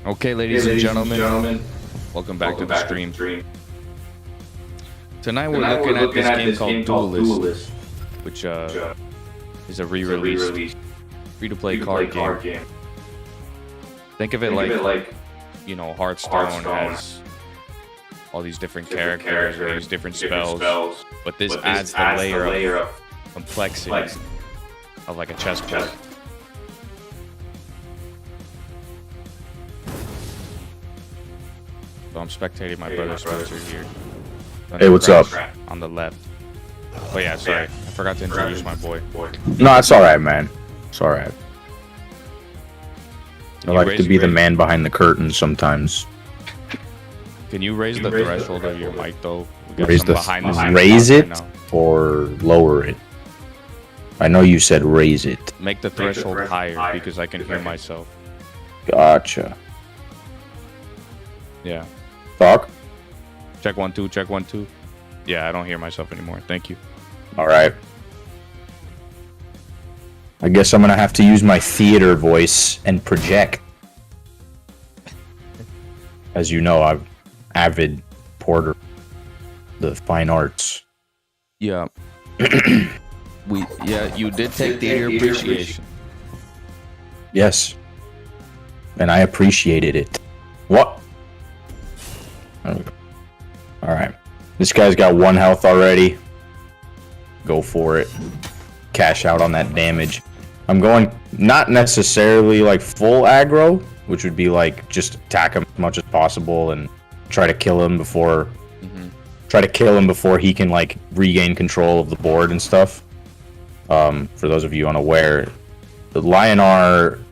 Okay, ladies and gentlemen, welcome back to the stream. Tonight we're looking at this game called Duelyst, which is a re-released, free-to-play card game. Think of it like, you know, Hearthstone has all these different characters or these different spells, but this adds the layer of complexity of like a chessboard. So I'm spectating my brother Spencer here. Hey, what's up? On the left. Oh yeah, sorry. I forgot to introduce my boy. No, it's alright, man. It's alright. I like to be the man behind the curtain sometimes. Can you raise the threshold of your mic though? Raise it or lower it? I know you said raise it. Make the threshold higher because I can hear myself. Gotcha. Yeah. Talk? Check 1 2, check 1 2. Yeah, I don't hear myself anymore. Thank you. Alright. I guess I'm gonna have to use my theater voice and project. As you know, I'm avid porter, the fine arts. Yeah. You did take theater appreciation. Yes. And I appreciated it. What? Alright. This guy's got 1 health already. Go for it. Cash out on that damage. I'm going not necessarily like full aggro, which would be like just attack him as much as possible and try to kill him before he can like regain control of the board and stuff. For those of you unaware, the Lionar,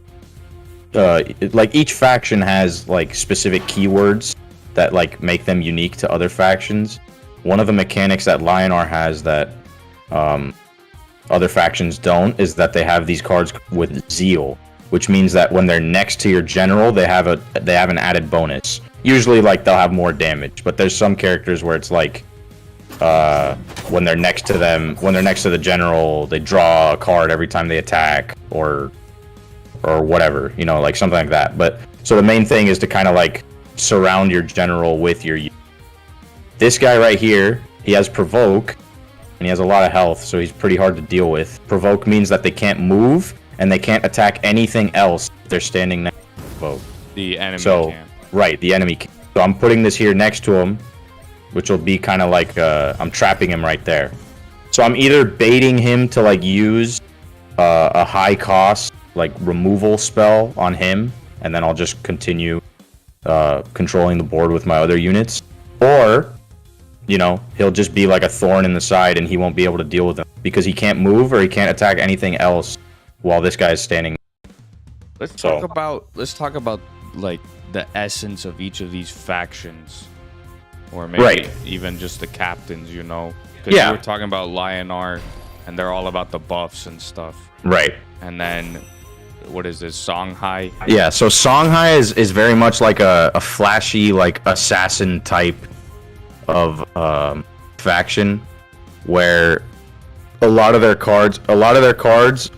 like each faction has like specific keywords that like make them unique to other factions. One of the mechanics that Lionar has that other factions don't is that they have these cards with zeal, which means that when they're next to your general, they have an added bonus. Usually, like they'll have more damage, but there's some characters where it's like when they're next to the general, they draw a card every time they attack, or whatever, you know, like something like that. But so the main thing is to kind of like surround your general with your. This guy right here, he has provoke, and he has a lot of health, so he's pretty hard to deal with. Provoke means that they can't move and they can't attack anything else if they're standing next to provoke. The enemy can. Right, the enemy can. So I'm putting this here next to him, which will be kind of like I'm trapping him right there. So I'm either baiting him to like use a high cost like removal spell on him, and then I'll just continue controlling the board with my other units, or you know, he'll just be like a thorn in the side and he won't be able to deal with them because he can't move or he can't attack anything else while this guy is standing. Let's talk about like the essence of each of these factions, or maybe even just the captains, you know, because you were talking about Lionar and they're all about the buffs and stuff, right? And then what is this, Songhai? Yeah, so Songhai is very much like a flashy like assassin type of faction, where a lot of their cards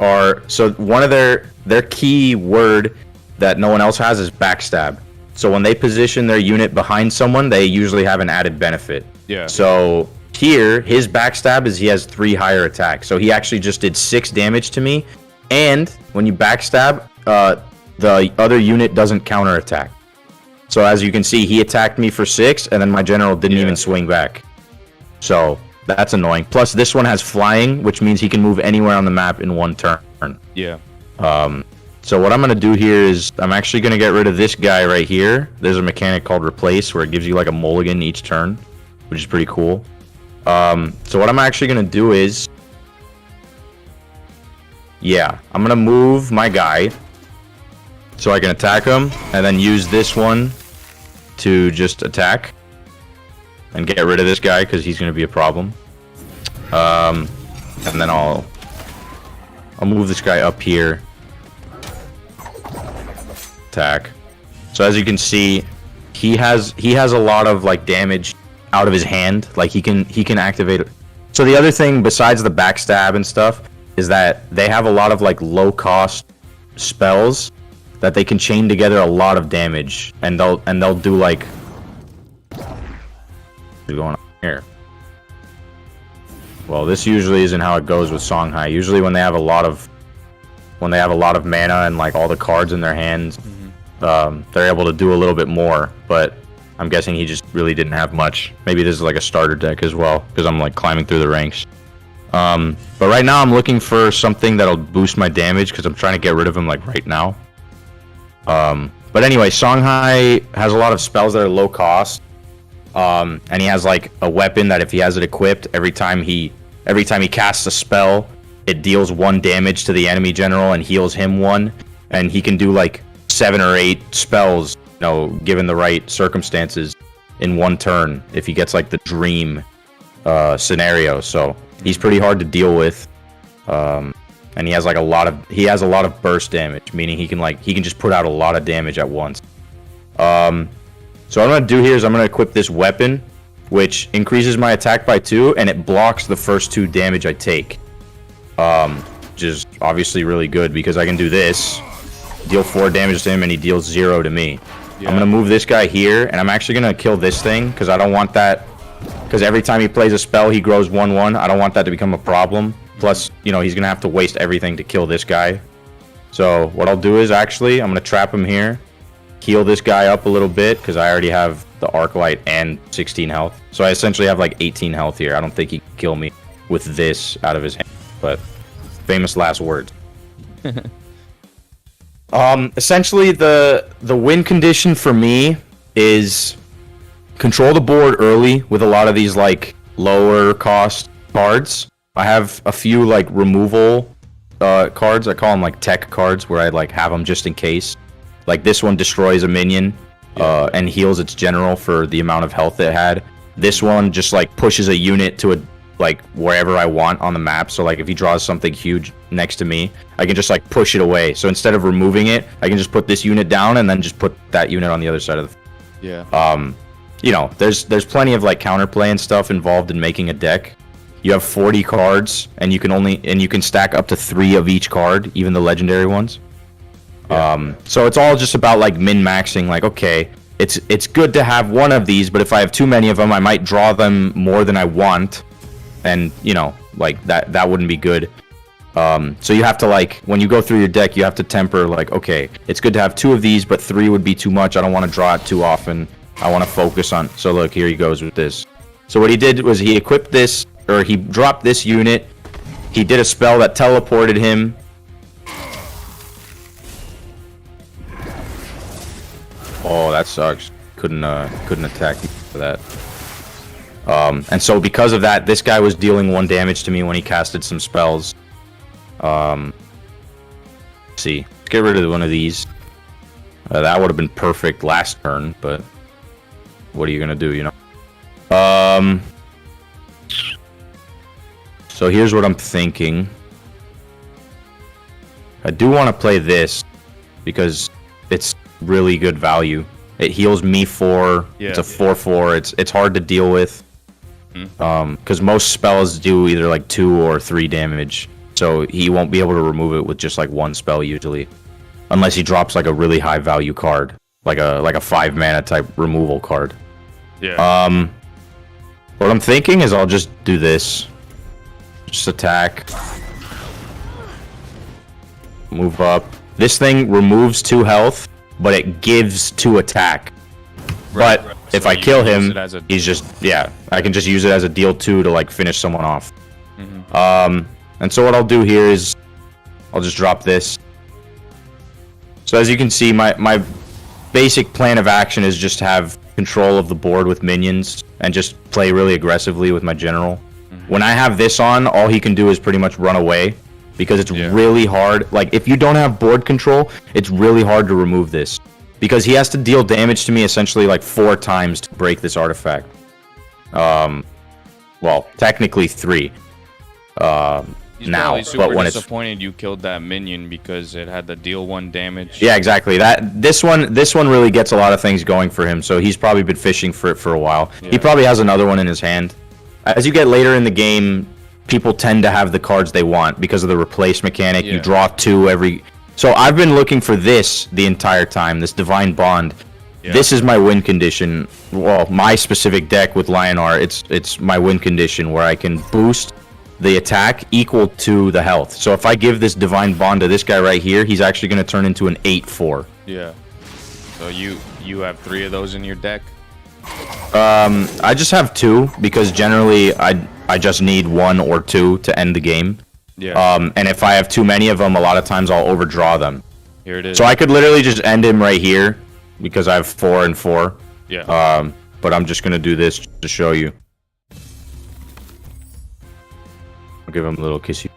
are, so one of their key word that no one else has is backstab. So when they position their unit behind someone, they usually have an added benefit. Yeah. So here, his backstab is he has 3 higher attacks. So he actually just did 6 damage to me, and when you backstab, the other unit doesn't counterattack. So as you can see, he attacked me for 6, and then my general didn't even swing back. So that's annoying. Plus, this one has flying, which means he can move anywhere on the map in 1 turn. Yeah. So what I'm going to do here is I'm actually going to get rid of this guy right here. There's a mechanic called replace where it gives you like a mulligan each turn, which is pretty cool. So what I'm actually going to do is, I'm going to move my guy so I can attack him, and then use this one to just attack and get rid of this guy because he's going to be a problem. And then I'll move this guy up here. Attack. So as you can see, he has a lot of like damage out of his hand. Like he can activate it. So the other thing besides the backstab and stuff is that they have a lot of like low cost spells that they can chain together a lot of damage, and they'll do like what's going on here. Well, this usually isn't how it goes with Songhai. Usually when they have a lot of mana and like all the cards in their hands, they're able to do a little bit more, but I'm guessing he just really didn't have much. Maybe this is like a starter deck as well, because I'm like climbing through the ranks. But right now I'm looking for something that'll boost my damage, because I'm trying to get rid of him like right now. But anyway, Songhai has a lot of spells that are low cost, and he has like a weapon that if he has it equipped, every time he casts a spell, it deals 1 damage to the enemy general and heals him 1, and he can do like 7 or 8 spells, you know, given the right circumstances, in 1 turn if he gets like the dream scenario. So he's pretty hard to deal with, and he has like a lot of burst damage, meaning he can just put out a lot of damage at once. So what I'm gonna do here is I'm gonna equip this weapon, which increases my attack by 2, and it blocks the first 2 damage I take, which is obviously really good because I can do this, deal 4 damage to him, and he deals 0 to me. Yeah. I'm gonna move this guy here, and I'm actually gonna kill this thing because I don't want that. Because every time he plays a spell, he grows 1/1. I don't want that to become a problem. Plus, you know, he's gonna have to waste everything to kill this guy. So what I'll do is actually I'm gonna trap him here, heal this guy up a little bit because I already have the Arclight and 16 health. So I essentially have like 18 health here. I don't think he can kill me with this out of his hand. But famous last words. Essentially the win condition for me is control the board early with a lot of these like lower cost cards. I have a few like removal cards. I call them like tech cards, where I like have them just in case. Like this one destroys a minion and heals its general for the amount of health it had. This one just like pushes a unit to a like wherever I want on the map. So like if he draws something huge next to me, I can just like push it away. So instead of removing it, I can just put this unit down and then just put that unit on the other side of the you know, there's plenty of like counterplay and stuff involved in making a deck. You have 40 cards and you can stack up to 3 of each card, even the legendary ones. So it's all just about like min-maxing, like okay, it's good to have one of these, but if I have too many of them, I might draw them more than I want. And you know, like that wouldn't be good. So you have to like, when you go through your deck, you have to temper like, okay, it's good to have 2 of these, but 3 would be too much. I don't want to draw it too often. I want to focus on. So look, here he goes with this. So what he did was he equipped this, or he dropped this unit. He did a spell that teleported him. Oh, that sucks. Couldn't attack me for that. And so because of that, this guy was dealing 1 damage to me when he casted some spells. Let's see. Let's get rid of one of these. That would have been perfect last turn, but what are you gonna do, you know? So here's what I'm thinking. I do want to play this because it's really good value. It heals me 4. Yeah, it's a 4/4. It's hard to deal with. Because most spells do either like 2 or 3 damage, so he won't be able to remove it with just like 1 spell usually, unless he drops like a really high value card, like a 5 mana type removal card. Yeah. What I'm thinking is I'll just do this, just attack, move up. This thing removes 2 health, but it gives 2 attack. Right, but if so I kill him, he's just, yeah, I can just use it as a deal 2 to like finish someone off. And so what I'll do here is I'll just drop this. So as you can see, my basic plan of action is just have control of the board with minions and just play really aggressively with my general. When I have this on, all he can do is pretty much run away, because it's really hard. Like if you don't have board control, it's really hard to remove this, because he has to deal damage to me essentially like 4 times to break this artifact. Well, technically 3. He's now, but when disappointed you killed that minion because it had to deal 1 damage. Yeah, exactly. This one really gets a lot of things going for him, so he's probably been fishing for it for a while. Yeah. He probably has another one in his hand. As you get later in the game, people tend to have the cards they want because of the replace mechanic. Yeah. You draw 2 every So I've been looking for this the entire time, this Divine Bond. Yeah. This is my win condition. Well, my specific deck with Lionar, it's my win condition where I can boost the attack equal to the health. So if I give this Divine Bond to this guy right here, he's actually going to turn into an 8/4. Yeah. So you have 3 of those in your deck? I just have 2 because generally I just need 1 or 2 to end the game. Yeah. And if I have too many of them, a lot of times I'll overdraw them. Here it is. So I could literally just end him right here because I have 4 and 4. Yeah. But I'm just gonna do this to show you. I'll give him a little kissy.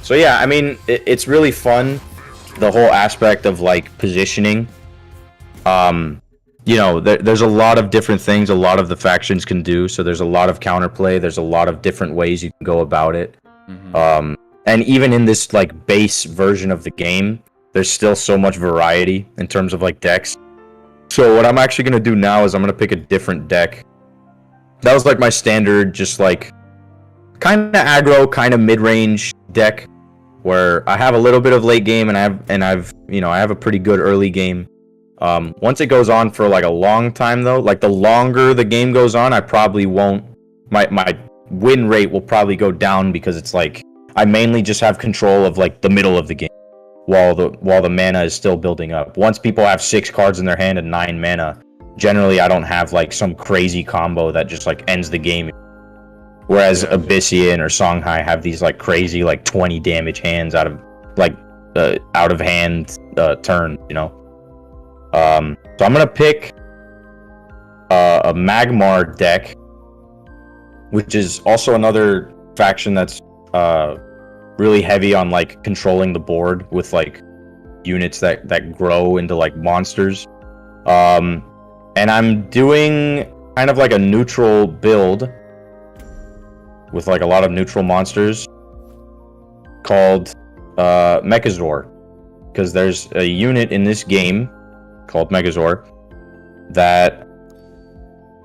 So yeah, I mean, it's really fun, the whole aspect of like positioning. You know, there's a lot of different things a lot of the factions can do, so there's a lot of counterplay, there's a lot of different ways you can go about it. Mm-hmm. And even in this like base version of the game, there's still so much variety in terms of like decks. So what I'm actually going to do now is I'm going to pick a different deck. That was like my standard, just like kind of aggro, kind of mid-range deck where I have a little bit of late game and I have a pretty good early game. Once it goes on for like a long time though, like the longer the game goes on, I probably won't, my win rate will probably go down because it's like I mainly just have control of like the middle of the game while the mana is still building up. Once people have 6 cards in their hand and 9 mana, generally I don't have like some crazy combo that just like ends the game. Whereas Abyssian or Songhai have these like crazy like 20 damage hands out of hand turn, you know. So I'm gonna pick a Magmar deck, which is also another faction that's really heavy on like controlling the board with like units that grow into like monsters. And I'm doing kind of like a neutral build with like a lot of neutral monsters called Mechazor, because there's a unit in this game called Megazord that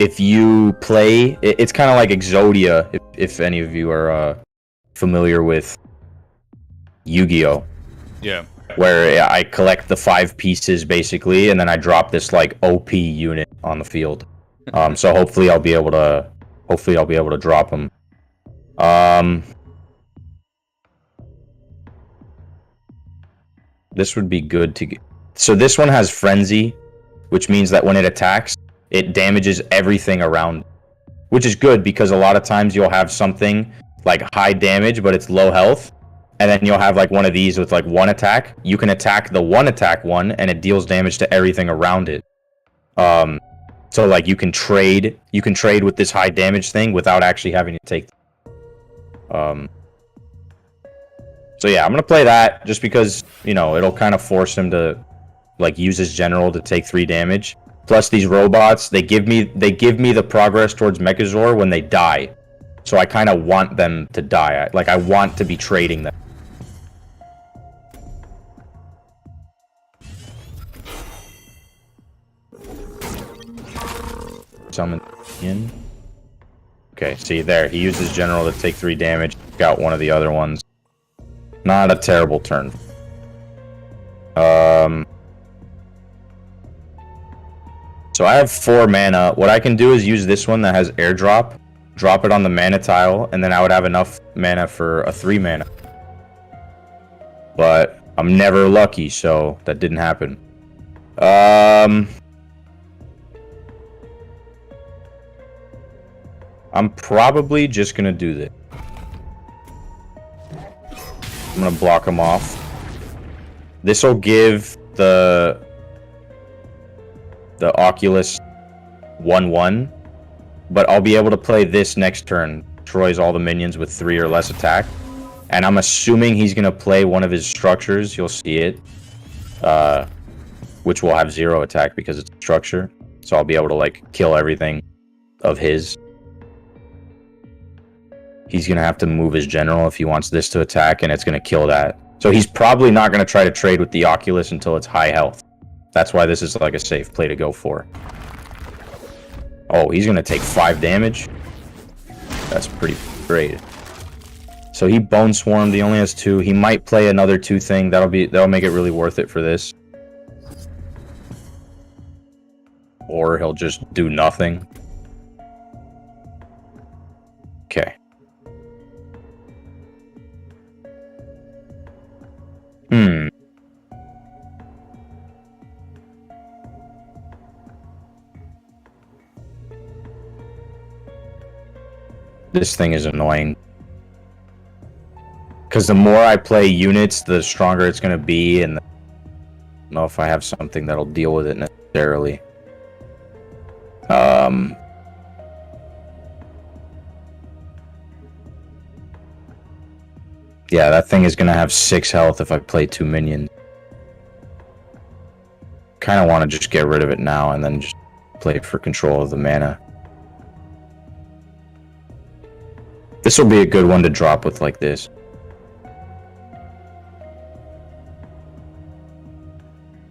if you play, it's kind of like Exodia, if any of you are familiar with Yu-Gi-Oh! Yeah. Where I collect the 5 pieces basically, and then I drop this like OP unit on the field. So hopefully I'll be able to drop them. This would be good to get. So this one has Frenzy, which means that when it attacks, it damages everything around, which is good because a lot of times you'll have something like high damage, but it's low health, and then you'll have like one of these with like 1 attack. You can attack the 1 attack one, and it deals damage to everything around it. So like you can trade with this high damage thing without actually having to take. So yeah, I'm gonna play that just because, you know, it'll kind of force him to like use his general to take 3 damage. Plus these robots, they give me the progress towards Mechazor when they die. So I kind of want them to die. I want to be trading them. Summon in. Okay, see there, he used his general to take 3 damage. Got one of the other ones. Not a terrible turn. So I have 4 mana. What I can do is use this one that has airdrop, drop it on the mana tile, and then I would have enough mana for a 3 mana. But I'm never lucky, so that didn't happen. I'm probably just gonna do this. I'm gonna block him off. This will give the Oculus 1/1, but I'll be able to play this next turn. Destroys all the minions with 3 or less attack. And I'm assuming he's gonna play one of his structures. You'll see it, which will have 0 attack because it's a structure. So I'll be able to like kill everything of his. He's gonna have to move his general if he wants this to attack, and it's gonna kill that. So he's probably not gonna try to trade with the Oculus until it's high health. That's why this is like a safe play to go for. Oh, he's gonna take 5 damage. That's pretty great. So he Bone Swarmed. He only has 2. He might play another 2 thing. That'll make it really worth it for this. Or he'll just do nothing. Okay. This thing is annoying. Because the more I play units, the stronger it's going to be, and I don't know if I have something that'll deal with it necessarily. Yeah, that thing is going to have 6 health if I play 2 minions. Kind of want to just get rid of it now and then just play for control of the mana. This will be a good one to drop with like this.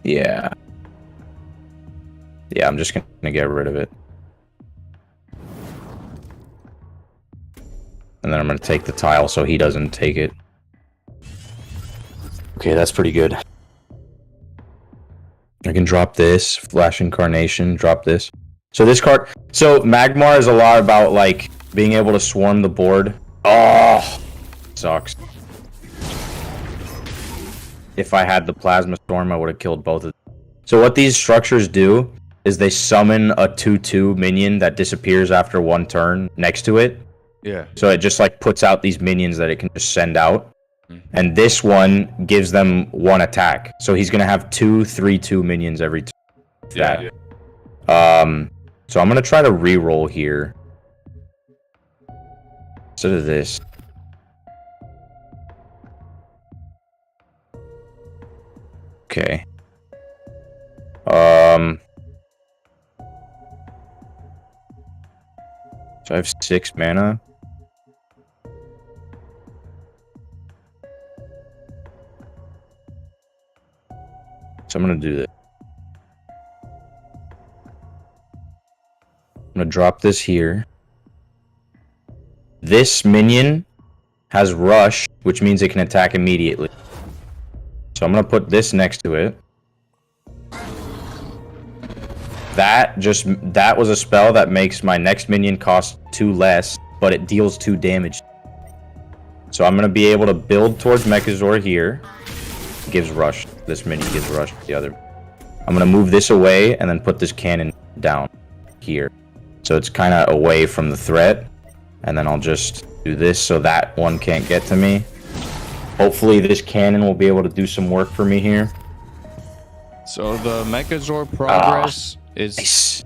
Yeah. Yeah, I'm just gonna get rid of it. And then I'm gonna take the tile so he doesn't take it. Okay, that's pretty good. I can drop this, Flash Incarnation, drop this. So this card, so Magmar is a lot about like being able to swarm the board. Oh, sucks. If I had the Plasma Storm, I would have killed both of them. So what these structures do is they summon a 2/2 minion that disappears after 1 turn next to it. Yeah. So it just like puts out these minions that it can just send out. And this one gives them 1 attack. So he's going to have 2 3/2 minions every turn. Yeah. So I'm going to try to reroll here. Instead of this. Okay. So I have 6 mana. So I'm going to do this. I'm going to drop this here. This minion has Rush, which means it can attack immediately. So I'm going to put this next to it. That was a spell that makes my next minion cost 2 less, but it deals 2 damage. So I'm going to be able to build towards Mechazor here. Gives Rush. This minion gives Rush to the other. I'm going to move this away and then put this cannon down here. So it's kind of away from the threat. And then I'll just do this so that one can't get to me. Hopefully this cannon will be able to do some work for me here. So the Mechazor progress is... Nice.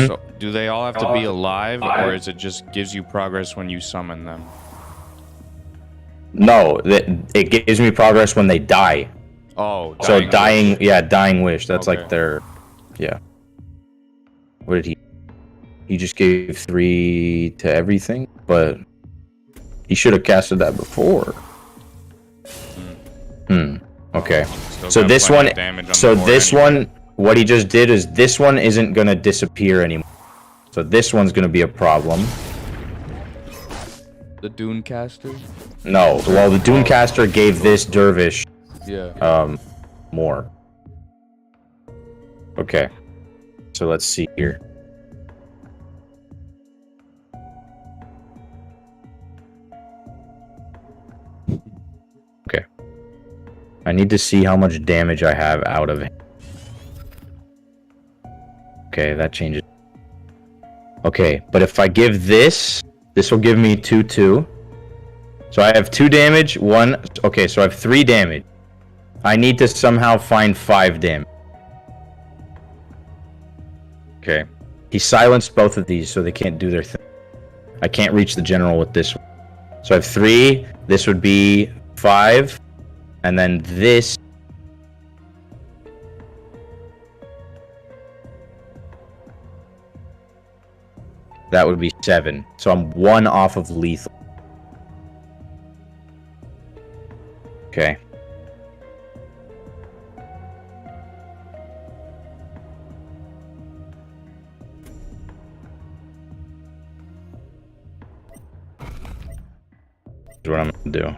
So do they all have to be alive, or is it just gives you progress when you summon them? No, it gives me progress when they die. Oh, so dying, yeah, dying wish. That's okay. Like their, yeah. What did he? He just gave 3 to everything, but he should have casted that before. Okay. So this one, what he just did is this one isn't gonna disappear anymore. So this one's gonna be a problem. The Dunecaster? No, well the Dunecaster gave this Dervish more. Okay. So let's see here. Okay. I need to see how much damage I have out of it. Okay, that changes. Okay, but if I give this, this will give me 2/2. So I have 2 damage, 1. Okay, so I have 3 damage. I need to somehow find 5 damage. Okay. He silenced both of these, so they can't do their thing. I can't reach the general with this one. So I have 3. This would be 5. And then this. That would be 7. So I'm 1 off of lethal. Okay. what I'm gonna do.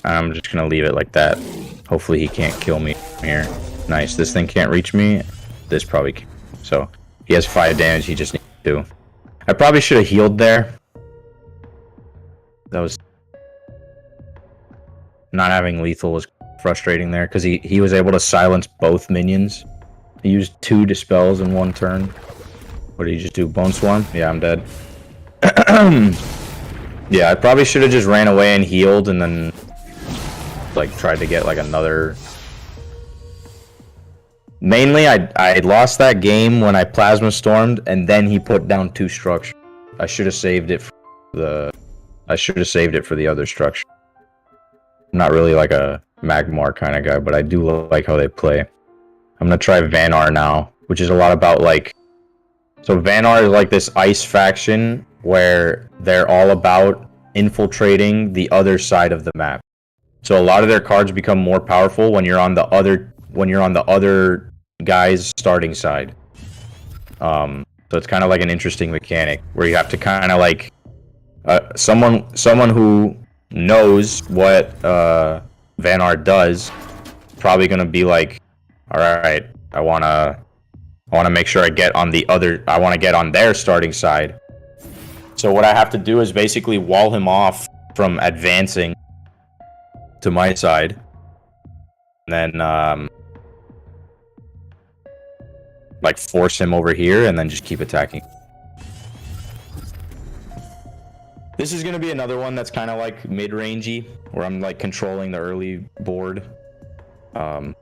I'm just gonna leave it like that. Hopefully he can't kill me from here. Nice. This thing can't reach me. This probably can. So he has 5 damage. He just needs 2. I probably should have healed there. That was... Not having lethal was frustrating there because he was able to silence both minions. He used 2 dispels in 1 turn. What did he just do? Bone Swarm? Yeah, I'm dead. Yeah, I probably should have just ran away and healed and then like tried to get like another. Mainly I lost that game when I plasma stormed and then he put down 2 structures. I should have saved it for the other structure. I'm not really like a Magmar kind of guy, but I do like how they play. I'm gonna try Vanar now, which is a lot about like, so Vanar is like this ice faction where they're all about infiltrating the other side of the map. So a lot of their cards become more powerful when you're on the other guy's starting side. So it's kind of like an interesting mechanic where you have to kind of like someone who knows what Vanar does probably gonna be like, all right, I wanna make sure I wanna get on their starting side. So what I have to do is basically wall him off from advancing to my side, and then like force him over here and then just keep attacking. This is gonna be another one that's kind of like mid-rangey, where I'm like controlling the early board. Or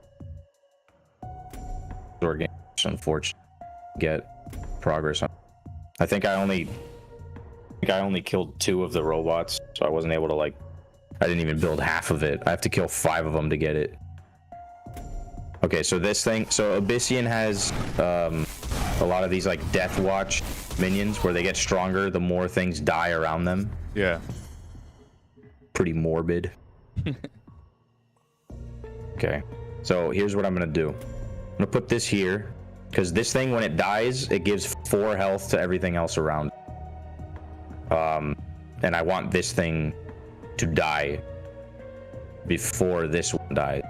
game, it's unfortunate. Get progress on. I think I only killed 2 of the robots, so I wasn't able to like. I didn't even build half of it. I have to kill 5 of them to get it. Okay, so this thing. So Abyssian has a lot of these like Death Watch minions where they get stronger the more things die around them. Yeah. Pretty morbid. Okay, so here's what I'm gonna do. I'm gonna put this here because this thing, when it dies, it gives 4 health to everything else around. And I want this thing to die before this one dies.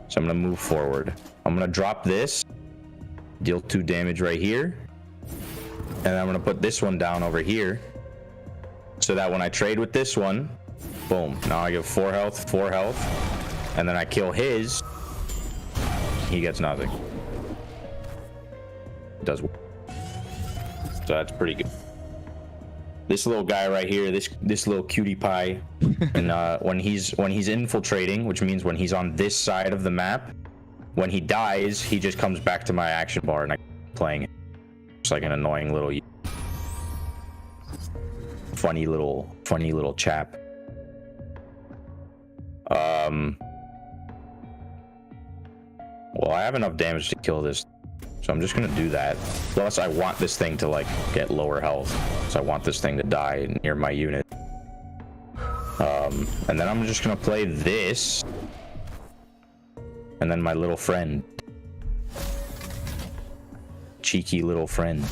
So I'm gonna move forward. I'm gonna drop this, deal 2 damage right here, and I'm gonna put this one down over here so that when I trade with this one, boom, now I give 4 health, and then I kill his, he gets nothing. It does. So that's pretty good. This little guy right here, this little cutie pie, and when he's infiltrating, which means when he's on this side of the map, when he dies, he just comes back to my action bar and I'm playing it. It's like an annoying little funny little chap. Well, I have enough damage to kill this. So I'm just gonna do that. Plus, I want this thing to like get lower health. So I want this thing to die near my unit. And then I'm just gonna play this. And then my little friend. Cheeky little friend.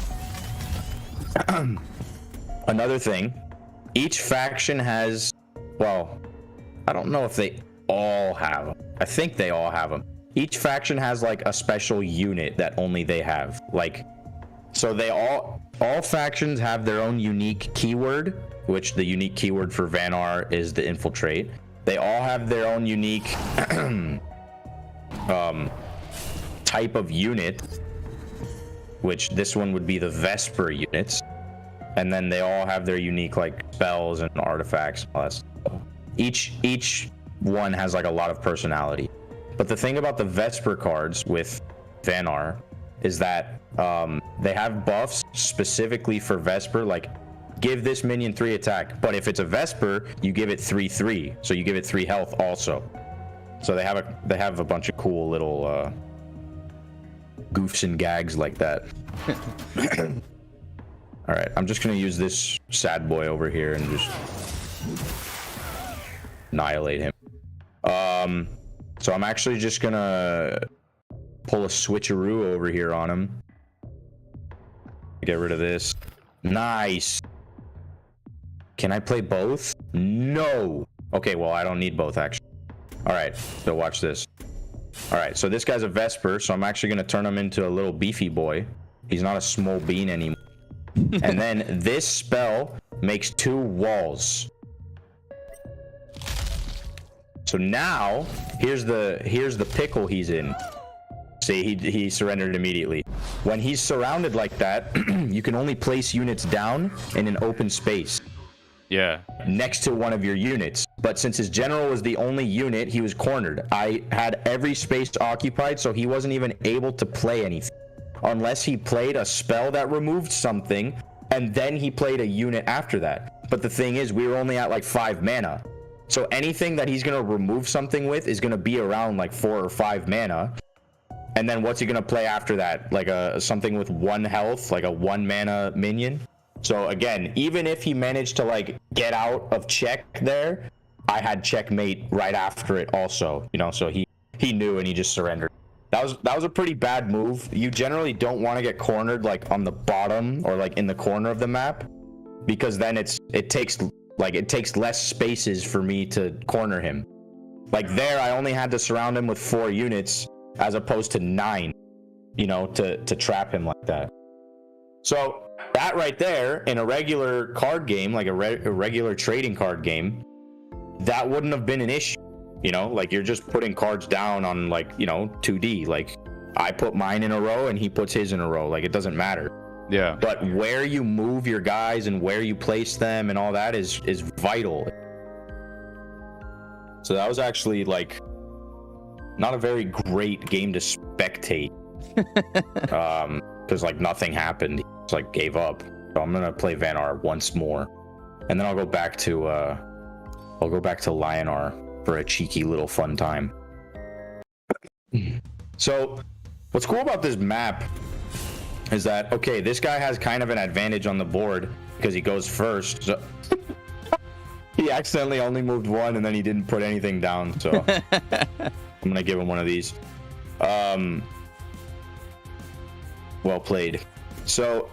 Another thing. Each faction has, well, I don't know if they all have them. I think they all have them. Each faction has like a special unit that only they have. Like, so they all factions have their own unique keyword, which the unique keyword for Vanar is the infiltrate. They all have their own unique type of unit, which this one would be the Vesper units. And then they all have their unique like spells and artifacts and all that stuff. Each one has like a lot of personality. But the thing about the Vesper cards with Vanar is that they have buffs specifically for Vesper, like give this minion 3 attack, but if it's a Vesper, you give it 3/3, so you give it 3 health also. So they have a bunch of cool little goofs and gags like that. All right, I'm just gonna use this sad boy over here and just annihilate him. So I'm actually just gonna pull a switcheroo over here on him. Get rid of this. Nice. Can I play both? No. Okay, well, I don't need both, actually. All right, so watch this. All right, so this guy's a Vesper, so I'm actually gonna turn him into a little beefy boy. He's not a small bean anymore. And then this spell makes 2 walls. So now here's the pickle he's in. See, he surrendered immediately. When he's surrounded like that, you can only place units down in an open space. Yeah. Next to one of your units. But since his general was the only unit, he was cornered. I had every space occupied, so he wasn't even able to play anything. Unless he played a spell that removed something, and then he played a unit after that. But the thing is, we were only at like 5 mana. So anything that he's gonna remove something with is gonna be around like 4 or 5 mana. And then what's he gonna play after that? Like something with 1 health, like a 1 mana minion. So again, even if he managed to like get out of check there, I had checkmate right after it also, you know, so he knew and he just surrendered. That was a pretty bad move. You generally don't want to get cornered like on the bottom or like in the corner of the map, because then it takes less spaces for me to corner him. Like there, I only had to surround him with 4 units as opposed to 9, you know, to trap him like that. So that right there, in a regular card game, like a regular trading card game, that wouldn't have been an issue. You know, like you're just putting cards down on like, you know, 2D. Like I put mine in a row and he puts his in a row. Like it doesn't matter. Yeah. But where you move your guys and where you place them and all that is vital. So that was actually like not a very great game to spectate. Because like nothing happened. He just like gave up. So I'm gonna play Vanar once more, and then I'll go back to Lionar for a cheeky little fun time. So what's cool about this map is that, okay, this guy has kind of an advantage on the board because he goes first. So he accidentally only moved 1 and then he didn't put anything down. So I'm gonna give him one of these. Well played. So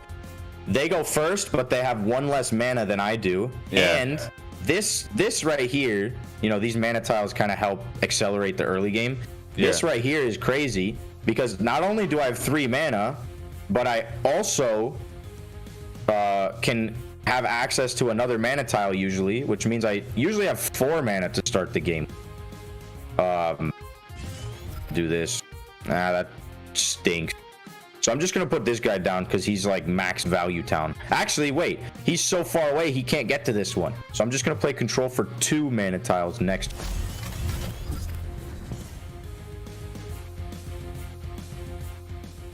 they go first, but they have 1 less mana than I do. Yeah. And this right here, you know, these mana tiles kind of help accelerate the early game. Yeah. This right here is crazy because not only do I have 3 mana, but I also can have access to another mana tile usually, which means I usually have 4 mana to start the game. Do this. That stinks. So I'm just gonna put this guy down because he's like max value town. Actually, wait, he's so far away he can't get to this one. So I'm just gonna play control for 2 mana tiles next.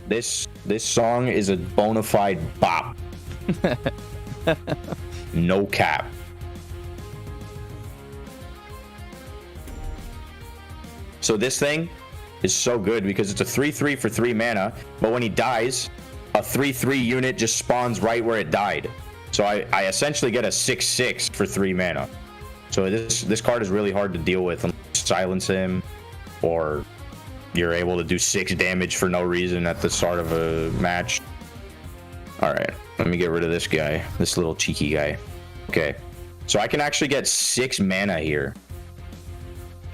This song is a bona fide bop. No cap. So this thing is so good because it's a 3/3 for 3 mana, but when he dies, a 3/3 unit just spawns right where it died. So I essentially get a 6/6 for 3 mana. So this card is really hard to deal with. Silence him, or you're able to do 6 damage for no reason at the start of a match. All right, let me get rid of this guy, this little cheeky guy. Okay, so I can actually get 6 mana here,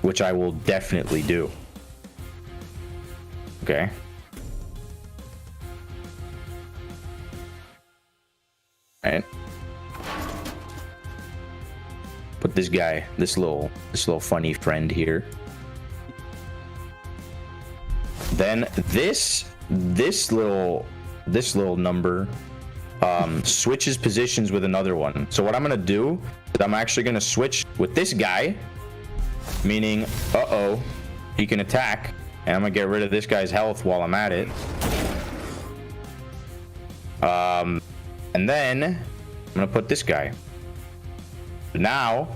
which I will definitely do. Okay. All right. Put this guy, this little funny friend here. Then this little number switches positions with another one. So what I'm gonna do is I'm actually gonna switch with this guy, meaning he can attack, and I'm gonna get rid of this guy's health while I'm at it. And then I'm gonna put this guy. Now,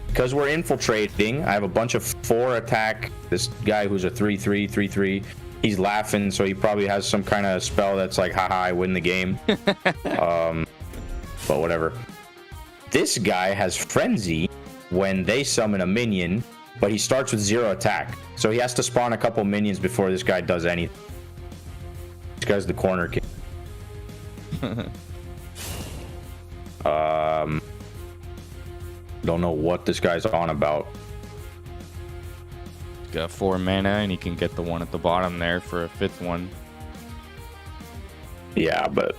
because we're infiltrating, I have a bunch of 4 attack. This guy who's a 3/3, he's laughing, so he probably has some kind of spell that's like, haha, I win the game. but whatever. This guy has Frenzy when they summon a minion, but he starts with 0 attack. So he has to spawn a couple minions before this guy does anything. This guy's the corner king. Don't know what this guy's on about. Got 4 mana, and he can get the one at the bottom there for a 5th one. Yeah, but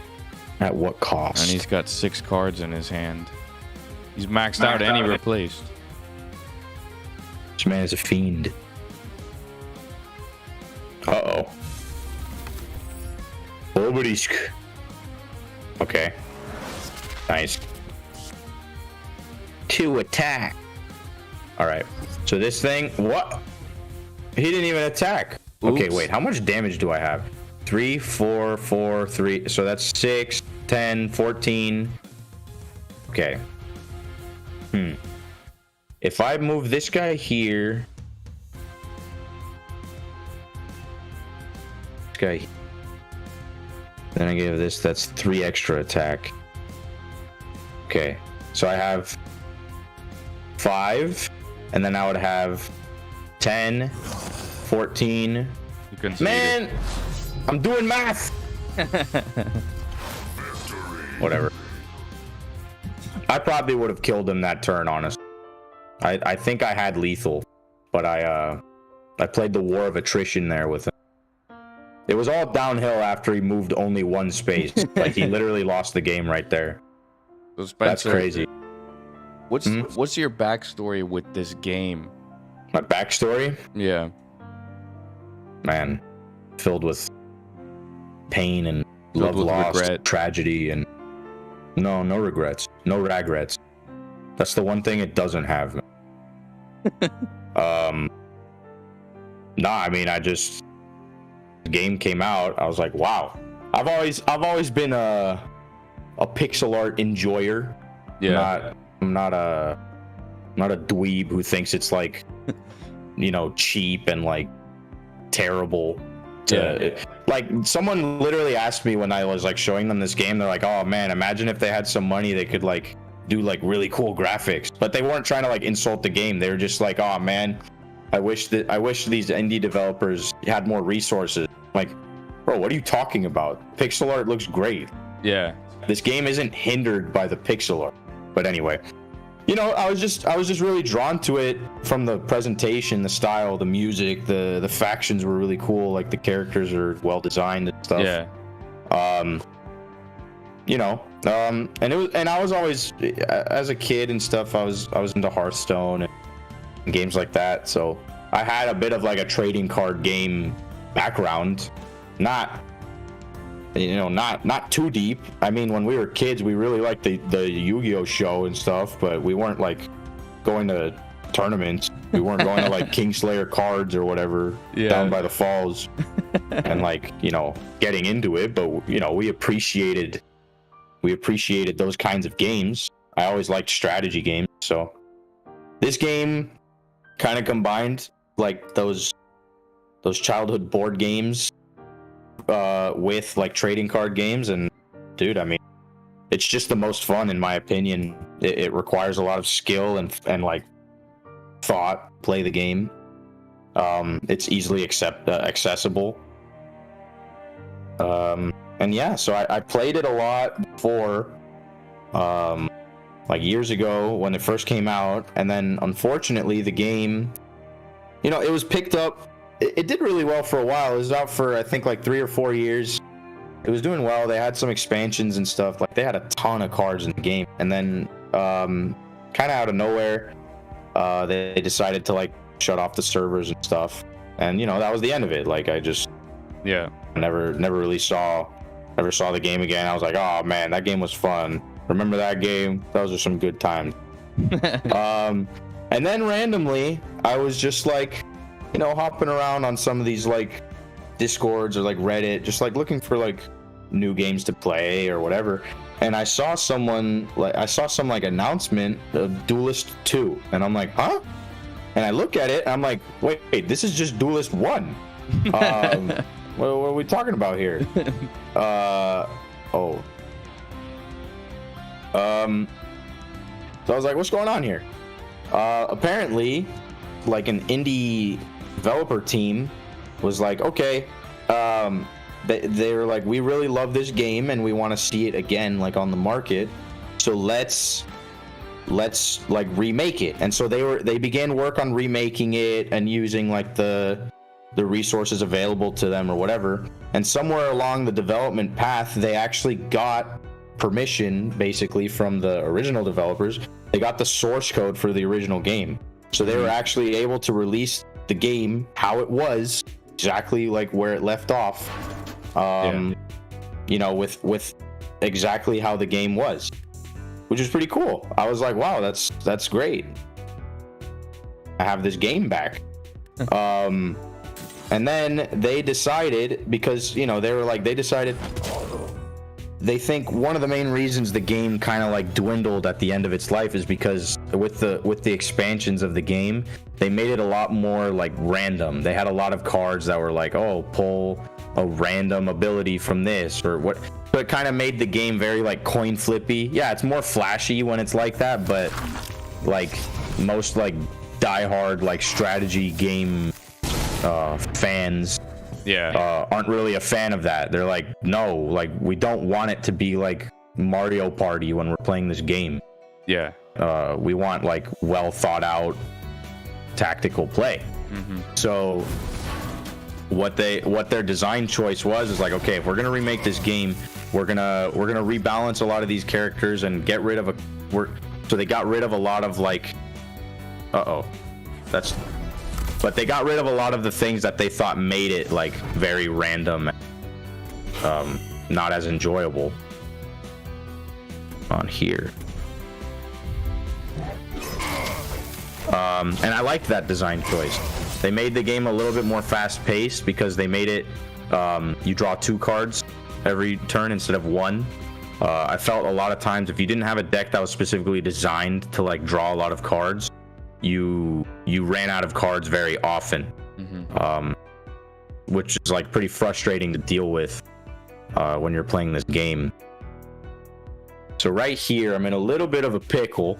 at what cost? And he's got 6 cards in his hand. He's maxed out and he replaced. This man is a fiend. Uh-oh. Obelisk. Okay. Nice. 2 attack. Alright. So this thing... What? He didn't even attack. Oops. Okay, wait. How much damage do I have? 3, 4, 4, 3. So that's 6, 10, 14. Okay. If I move this guy here... This guy... Then I give this, that's 3 extra attack. Okay. So I have 5, and then I would have 10, 14. You can Man! I'm doing math! Whatever. I probably would have killed him that turn, honestly. I think I had lethal, but I played the war of attrition there with him. It was all downhill after he moved only 1 space. Like, he literally lost the game right there. So Spencer, that's crazy. What's your backstory with this game? My backstory? Yeah. Man, filled with pain and love lost, regret. Tragedy, and no regrets. No regrets. That's the one thing it doesn't have. Nah, I mean, the game came out, I was like, wow. I've always been a pixel art enjoyer. Yeah. I'm not a dweeb who thinks it's like, you know, cheap and like terrible. Like, someone literally asked me when I was like showing them this game, they're like, oh man, imagine if they had some money, they could like do like really cool graphics. But they weren't trying to like insult the game. They were just like, oh man, I wish these indie developers had more resources. Like, bro, what are you talking about? Pixel art looks great. Yeah. This game isn't hindered by the pixel art. But anyway, you know, I was just really drawn to it from the presentation, the style, the music, the factions were really cool. Like, the characters are well designed and stuff. Yeah. You know, and I was always, as a kid and stuff, I was into Hearthstone and games like that. So I had a bit of like a trading card game background, not too deep. I mean, when we were kids, we really liked the Yu-Gi-Oh show and stuff, but we weren't like going to tournaments. We weren't going to like Kingslayer cards or whatever down by the falls and like, you know, getting into it. But, you know, we appreciated those kinds of games. I always liked strategy games. So this game kind of combined like those childhood board games with like trading card games, and dude, I mean, it's just the most fun in my opinion. It requires a lot of skill and like thought. Play the game. It's easily accessible. And yeah, so I played it a lot before, like years ago when it first came out, and then unfortunately the game, you know, it was picked up. It did really well for a while. It was out for, I think, like 3 or 4 years. It was doing well. They had some expansions and stuff. Like, they had a ton of cards in the game. And then, kind of out of nowhere, they decided to, like, shut off the servers and stuff. And, you know, that was the end of it. Like, I just... Yeah. Never really saw the game again. I was like, oh, man, that game was fun. Remember that game? Those are some good times. And then randomly, I was just, like... you know, hopping around on some of these like Discords or like Reddit, just like looking for like new games to play or whatever. And I saw some like announcement of Duelyst 2, and I'm like, huh? And I look at it, and I'm like, wait, this is just Duelyst 1. What are we talking about here? Oh, So I was like, what's going on here? Apparently, like an indie developer team was like, okay, they were like, we really love this game and we want to see it again, like on the market. So let's like remake it. And so they began work on remaking it and using like the resources available to them or whatever. And somewhere along the development path, they actually got permission basically from the original developers. They got the source code for the original game. So they were actually able to release the game how it was, exactly like where it left off. You know, with exactly how the game was, which is pretty cool. I was like, wow, that's great. I have this game back. And then they decided, because, you know, they think one of the main reasons the game kind of like dwindled at the end of its life is because with the expansions of the game, they made it a lot more like random. They had a lot of cards that were like, oh, pull a random ability from this or what. So it kind of made the game very like coin flippy. Yeah, it's more flashy when it's like that, but like most like diehard like strategy game fans aren't really a fan of that. They're like, no, like we don't want it to be like Mario Party when we're playing this game. We want like well thought out tactical play. So what their design choice was is like, okay, if we're gonna remake this game, we're gonna rebalance a lot of these characters and get rid of so they got rid of a lot of like but they got rid of a lot of the things that they thought made it like very random, not as enjoyable. On here. And I liked that design choice. They made the game a little bit more fast-paced because they made it you draw 2 cards every turn instead of 1. I felt a lot of times if you didn't have a deck that was specifically designed to like draw a lot of cards, you ran out of cards very often, which is like pretty frustrating to deal with when you're playing this game. So right here, I'm in a little bit of a pickle.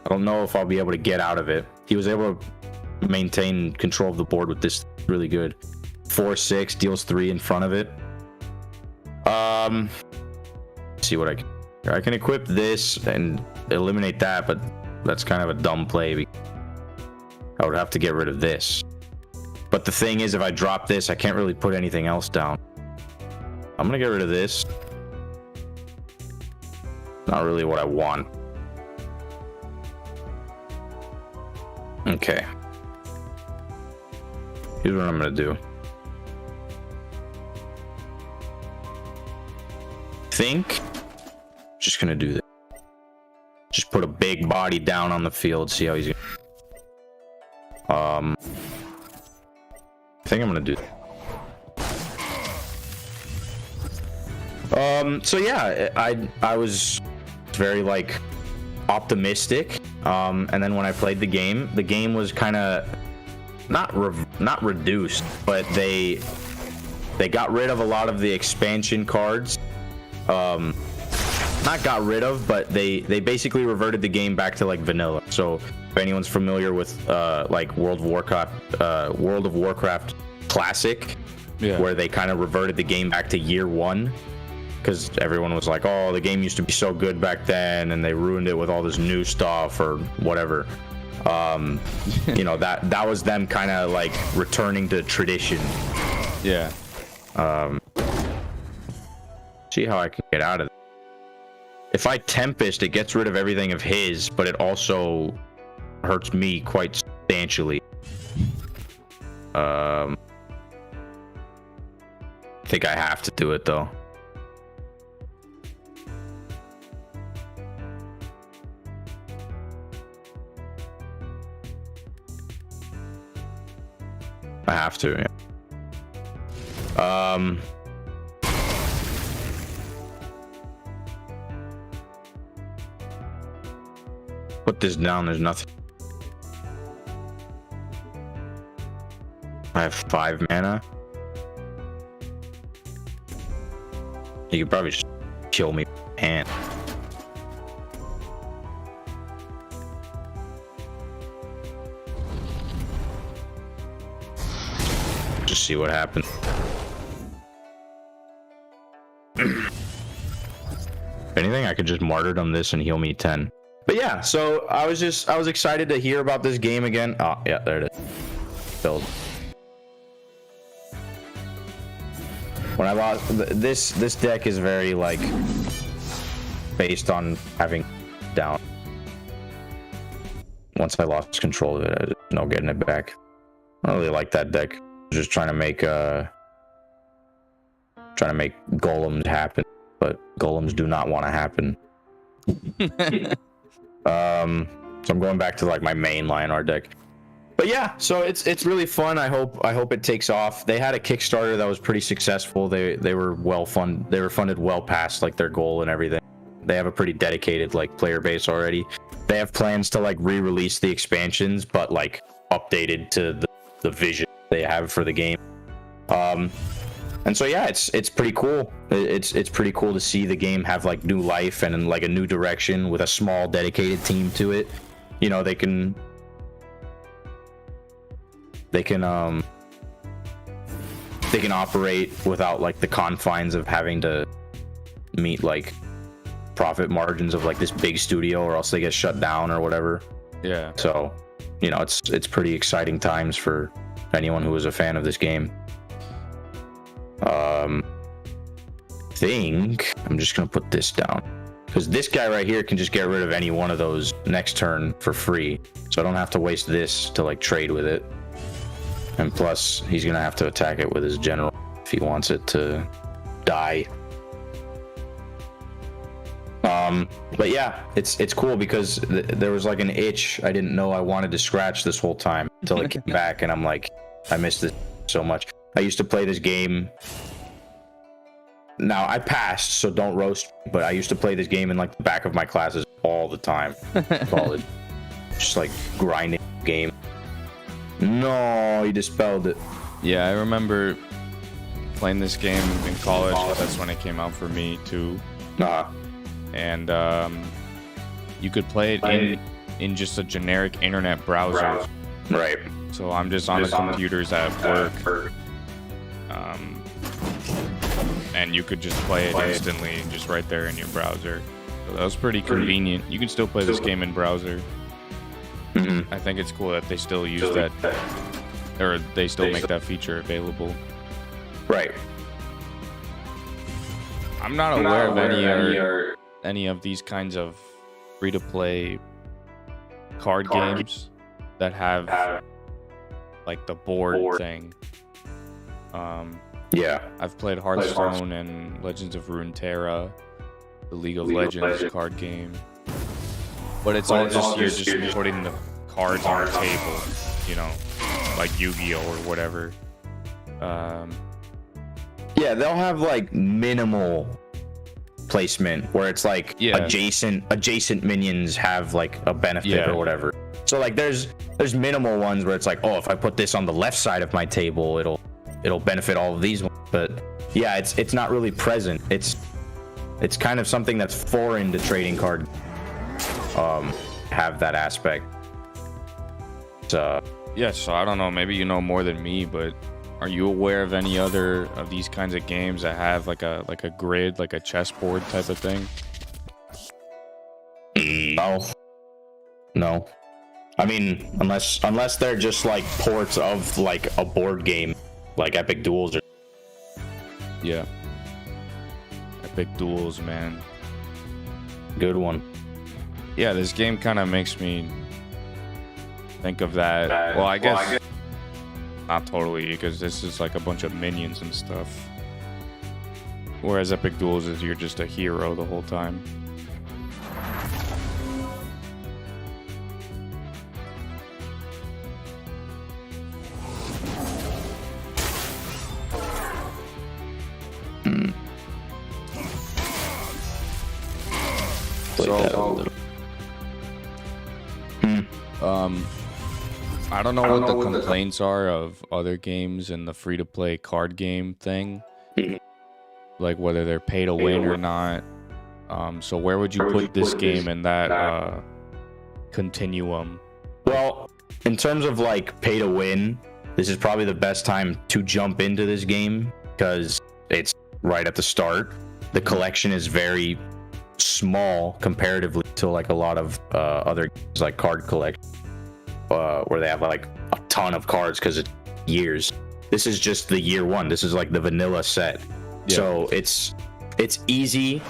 I don't know if I'll be able to get out of it. He was able to maintain control of the board with this really good. 4/6 deals 3 in front of it. See what I can equip this and eliminate that, but that's kind of a dumb play. I would have to get rid of this. But the thing is, if I drop this, I can't really put anything else down. I'm gonna get rid of this. Not really what I want. Okay. Here's what I'm gonna do. Just gonna do this. Just put a big body down on the field, see how he's I think I'm gonna do that. So yeah, I was very like optimistic, and then when I played the game was kind of not reduced, but they got rid of a lot of the expansion cards. Not got rid of, but they basically reverted the game back to like vanilla. So if anyone's familiar with like World of Warcraft Classic, where they kind of reverted the game back to year 1, because everyone was like, oh, the game used to be so good back then and they ruined it with all this new stuff or whatever. You know, that was them kind of like returning to tradition. See how I can get out of it. If I Tempest, it gets rid of everything of his, but it also hurts me quite substantially. I think I have to do it though. I have to, yeah. Put this down, there's nothing. I have 5 mana. You could probably just kill me with hand. just see what happens. If anything, I could just martyrdom this and heal me 10. But yeah, so I was excited to hear about this game again. Oh yeah, there it is. Filled. When I lost this deck is very like based on having down. Once I lost control of it, there's no getting it back. I don't really like that deck. Just trying to make golems happen, but golems do not want to happen. So I'm going back to like my main Lionheart deck. But yeah, so it's really fun. I hope it takes off. They had a Kickstarter that was pretty successful. They were They were funded well past like their goal and everything. They have a pretty dedicated like player base already. They have plans to like re-release the expansions, but like updated to the vision they have for the game. And so yeah, it's pretty cool. It's pretty cool to see the game have like new life and like a new direction with a small dedicated team to it. You know, they can operate without like the confines of having to meet like profit margins of like this big studio, or else they get shut down or whatever. Yeah. So, you know, it's pretty exciting times for anyone who is a fan of this game. Think I'm just gonna put this down because this guy right here can just get rid of any one of those next turn for free, so I don't have to waste this to like trade with it. And plus, he's gonna have to attack it with his general if he wants it to die. But yeah, it's cool because there was like an itch I didn't know I wanted to scratch this whole time until it came back, and I'm like, I missed this so much. I used to play this game. Now I passed, so don't roast me, but I used to play this game in like the back of my classes all the time. College, just like grinding game. No, he dispelled it. Yeah, I remember playing this game in college. That's when it came out for me too. And you could play it in just a generic internet browser. Right. So I'm just on the computers at work. And you could just play it instantly just right there in your browser. So that was pretty convenient. You can still play this game in browser. Mm-hmm. I think it's cool that they still use that, or they still make that feature available. Right. I'm not aware of any of these kinds of free-to-play card games that have like the board thing. Yeah. I've played Hearthstone and Legends of Runeterra, the League of Legends card game. But it's all just you're just putting the cards on the table, you know, like Yu-Gi-Oh or whatever. Yeah, they'll have like minimal placement where it's like adjacent minions have like a benefit or whatever. So like there's minimal ones where it's like, oh, if I put this on the left side of my table, it'll benefit all of these ones. But yeah, it's not really present. It's kind of something that's foreign to trading card. Have that aspect. So yeah, so I don't know, maybe you know more than me, but are you aware of any other of these kinds of games that have like a grid, like a chessboard type of thing? No. I mean, unless they're just like ports of like a board game, like Epic Duels or. Yeah. Epic Duels, man. Good one. Yeah, this game kind of makes me think of that. Well, I guess not totally, because this is like a bunch of minions and stuff. Whereas Epic Duels is you're just a hero the whole time. I don't know what the complaints are of other games in the free-to-play card game thing, like whether they're pay to win or not. So where would you put this game in that continuum? Well, in terms of like pay to win, this is probably the best time to jump into this game because it's right at the start. The collection is very small comparatively to like a lot of other games like card collection, where they have like a ton of cards because it's years. This is just the year one. This is like the vanilla set. Yeah. So it's easy.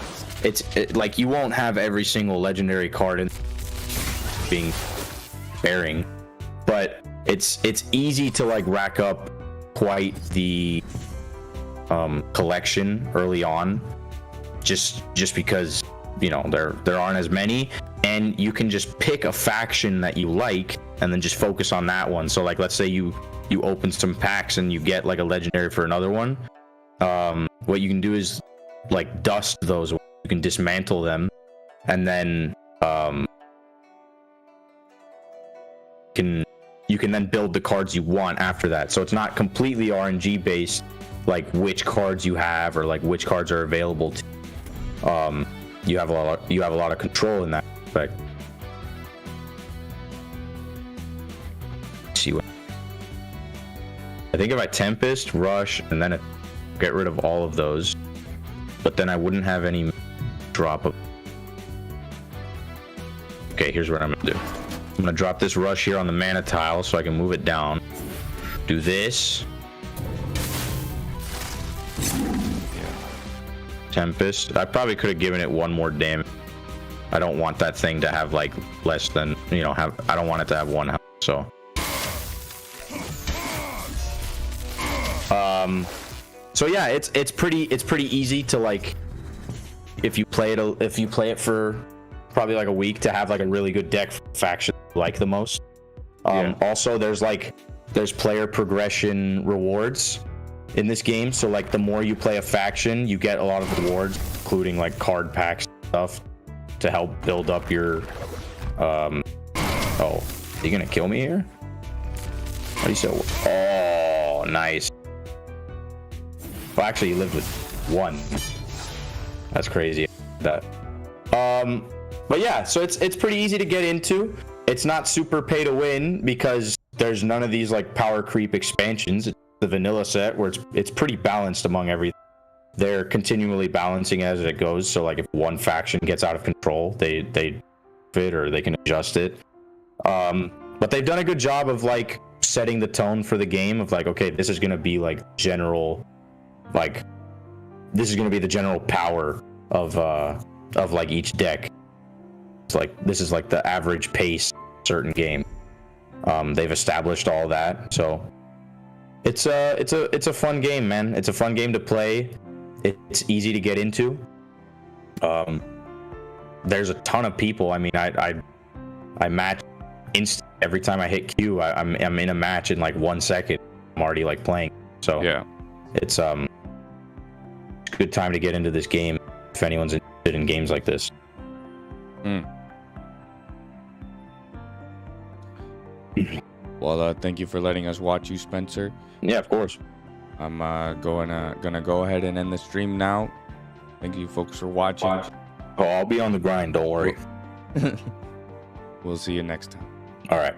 Like you won't have every single legendary card in being bearing, but it's easy to like rack up quite the collection early on, just because you know there aren't as many, and you can just pick a faction that you like and then just focus on that one. So like let's say you open some packs and you get like a legendary for another one. What you can do is like dust those. You can dismantle them, and then you can then build the cards you want after that. So it's not completely RNG based, like which cards you have or like which cards are available to. You have a lot of control in that aspect. Let's see what I think if I Tempest, Rush, and then get rid of all of those, but then I wouldn't have any drop of. Okay, here's what I'm gonna do. I'm gonna drop this Rush here on the mana tile so I can move it down. Do this. Tempest. I probably could have given it one more damage. I don't want that thing to have like less than, you know, I don't want it to have one health, so. So yeah, it's pretty easy to like, if you play it for probably like a week, to have like a really good deck faction you like the most. Also there's player progression rewards in this game, so like the more you play a faction, you get a lot of rewards, including like card packs and stuff to help build up your oh, are you gonna kill me here? How do you so? Oh, nice. Well, actually, you lived with one. That's crazy. That. But yeah, so it's pretty easy to get into. It's not super pay to win because there's none of these like power creep expansions. It's the vanilla set where it's pretty balanced among everything. They're continually balancing as it goes. So like if one faction gets out of control, they fit or they can adjust it. But they've done a good job of like setting the tone for the game of like, okay, this is gonna be like general, like this is gonna be the general power of like each deck. It's like this is like the average pace certain game. They've established all that, so it's a fun game, man. It's a fun game to play. It's easy to get into. There's a ton of people. I mean, I match instant every time I hit Q. I'm in a match in like 1 second. I'm already like playing. So yeah, it's a good time to get into this game if anyone's interested in games like this. Well, thank you for letting us watch you, Spencer. Yeah, of course. I'm gonna go ahead and end the stream now. Thank you folks for watching. Oh, I'll be on the grind, don't worry. We'll see you next time. All right.